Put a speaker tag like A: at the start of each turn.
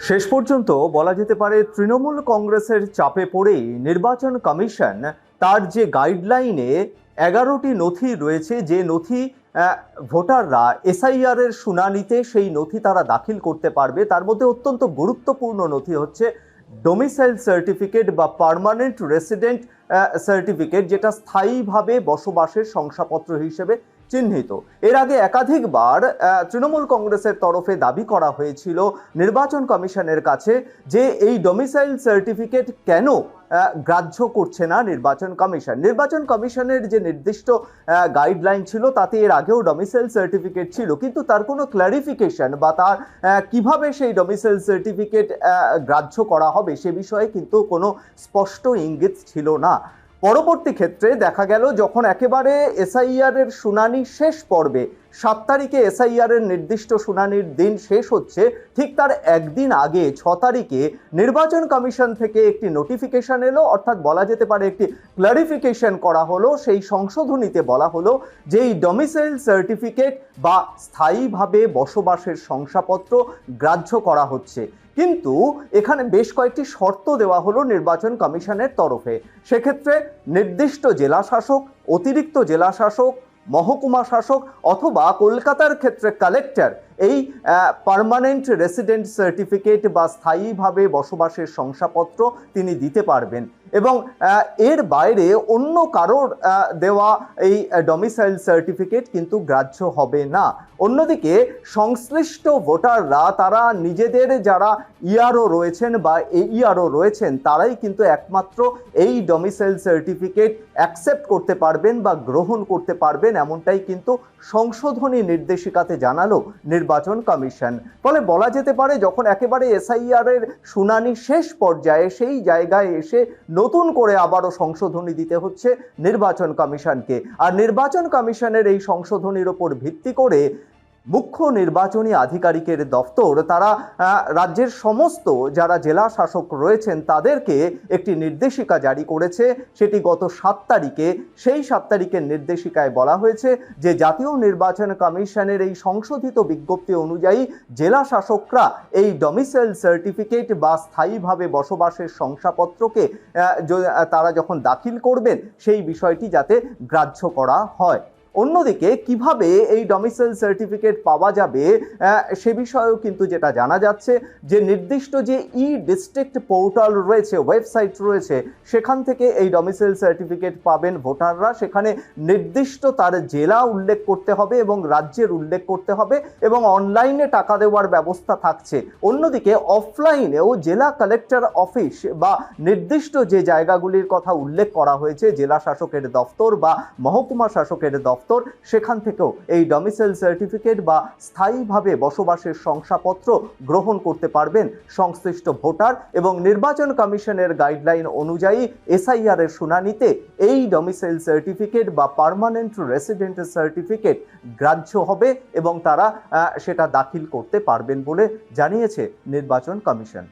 A: শেষ পর্যন্ত বলা যেতে পারে তৃণমূল কংগ্রেসের চাপে পড়েই নির্বাচন কমিশন তার যে গাইডলাইনে 11টি নথি রয়েছে, যে নথি ভোটাররা এসআইআর এর শুনানিতে সেই নথি তারা দাখিল করতে পারবে, তার মধ্যে অত্যন্ত গুরুত্বপূর্ণ নথি হচ্ছে ডোমিসাইল সার্টিফিকেট বা পার্মানেন্ট রেসিডেন্ট সার্টিফিকেট, যেটা স্থায়ীভাবে বসবাসের শংসাপত্র হিসেবে চিহ্নিত। এর আগে একাধিকবার তৃণমূল কংগ্রেসের তরফে দাবি করা হয়েছিল নির্বাচন কমিশনের কাছে যে এই ডোমিসাইল সার্টিফিকেট কেন গ্রাহ্য করছে না নির্বাচন কমিশন। নির্বাচন কমিশনের যে নির্দিষ্ট গাইডলাইন ছিল তাতে এর আগেও ডোমিসাইল সার্টিফিকেট ছিল, কিন্তু তার কোনো ক্ল্যারিফিকেশন বা তার কিভাবে সেই ডোমিসাইল সার্টিফিকেট গ্রাহ্য করা হবে সে বিষয়ে কিন্তু কোনো স্পষ্ট ইঙ্গিত ছিল না। পরবর্তী ক্ষেত্রে দেখা গেল যখন একেবারে এসআইআর এর শুনানি শেষ পর্বে 7 তারিখে এসআইআর এর নির্দিষ্ট শুনানির দিন শেষ হচ্ছে, ঠিক তার একদিন আগে 6 তারিখে নির্বাচন কমিশন থেকে একটি নোটিফিকেশন এলো, অর্থাৎ বলা যেতে পারে একটি ক্লারিফিকেশন করা হলো। সেই সংশোধনীতে বলা হলো যে এই ডোমিসাইল সার্টিফিকেট বা স্থায়ীভাবে বসবাসের শংসাপত্র গ্রাহ্য করা হচ্ছে, কিন্তু এখানে বেশ কয়েকটি শর্ত দেওয়া হলো নির্বাচন কমিশনের তরফে। সেক্ষেত্রে নির্দিষ্ট জেলা শাসক, অতিরিক্ত জেলা শাসক, মহকুমা শাসক অথবা কলকাতার ক্ষেত্রে কালেক্টর এই পার্মানেন্ট রেসিডেন্ট সার্টিফিকেট বা স্থায়ীভাবে বসবাসের শংসাপত্র তিনি দিতে পারবেন, এবং এর বাইরে অন্য কারোর দেওয়া এই ডোমিসাইল সার্টিফিকেট কিন্তু গ্রাহ্য হবে না। অন্যদিকে সংশ্লিষ্ট ভোটাররা তারা নিজেদের যারা ইআরও রয়েছেন বা এইআরও রয়েছেন তারাই কিন্তু একমাত্র এই ডোমিসাইল সার্টিফিকেট অ্যাকসেপ্ট করতে পারবেন বা গ্রহণ করতে পারবেন, এমনটাই কিন্তু সংশোধনী নির্দেশিকাতে জানালো নির্বাচন কমিশন। ফলে বলা যেতে পারে যখন একেবারে এসআইআর এর শুনানি শেষ পর্যায়ে সেই জায়গায় এসে নতুন করে আবারও সংশোধনী দিতে হচ্ছে নির্বাচন কমিশনকে, আর নির্বাচন কমিশনের এই সংশোধনীর ওপর ভিত্তি করে মুখ্য নির্বাচনী আধিকারিকের দপ্তর তারা রাজ্যের সমস্ত যারা জেলা শাসক রয়েছেন তাদেরকে একটি নির্দেশিকা জারি করেছে। সেটি গত 7 তারিখে। সেই 7 তারিখের নির্দেশিকায় বলা হয়েছে যে জাতীয় নির্বাচন কমিশনের এই সংশোধিত বিজ্ঞপ্তি অনুযায়ী জেলা শাসকরা এই ডোমিসাইল সার্টিফিকেট বা স্থায়ীভাবে বসবাসের শংসাপত্রকে তারা যখন দাখিল করবেন সেই বিষয়টি যাতে গ্রাহ্য করা হয়। অন্যদিকে কিভাবে এই ডোমিসাইল সার্টিফিকেট পাওয়া যাবে সে বিষয়েও কিন্তু যেটা জানা যাচ্ছে যে নির্দিষ্ট যে ডিস্ট্রিক্ট পোর্টাল রয়েছে, ওয়েবসাইট রয়েছে, সেখান থেকে এই ডোমিসাইল সার্টিফিকেট পাবেন ভোটাররা। সেখানে নির্দিষ্ট তার জেলা উল্লেখ করতে হবে এবং রাজ্যের উল্লেখ করতে হবে, এবং অনলাইনে টাকা দেওয়ার ব্যবস্থা থাকছে। অন্যদিকে অফলাইনেও জেলা কালেক্টর অফিস বা নির্দিষ্ট যে জায়গাগুলির কথা উল্লেখ করা হয়েছে, জেলা শাসকের দপ্তর বা মহকুমা শাসকের দপ্তর, সেখান থেকেও এই ডোমিসাইল সার্টিফিকেট বা স্থায়ীভাবে বসবাসের শংসাপত্র গ্রহণ করতে পারবেন সংশ্লিষ্ট ভোটার। এবং নির্বাচন কমিশনের গাইডলাইন অনুযায়ী এসআইআর এর শুনানিতে এই ডোমিসাইল সার্টিফিকেট বা পার্মানেন্ট রেসিডেন্ট সার্টিফিকেট গ্রাহ্য হবে এবং তারা সেটা দাখিল করতে পারবেন বলে জানিয়েছে নির্বাচন কমিশন।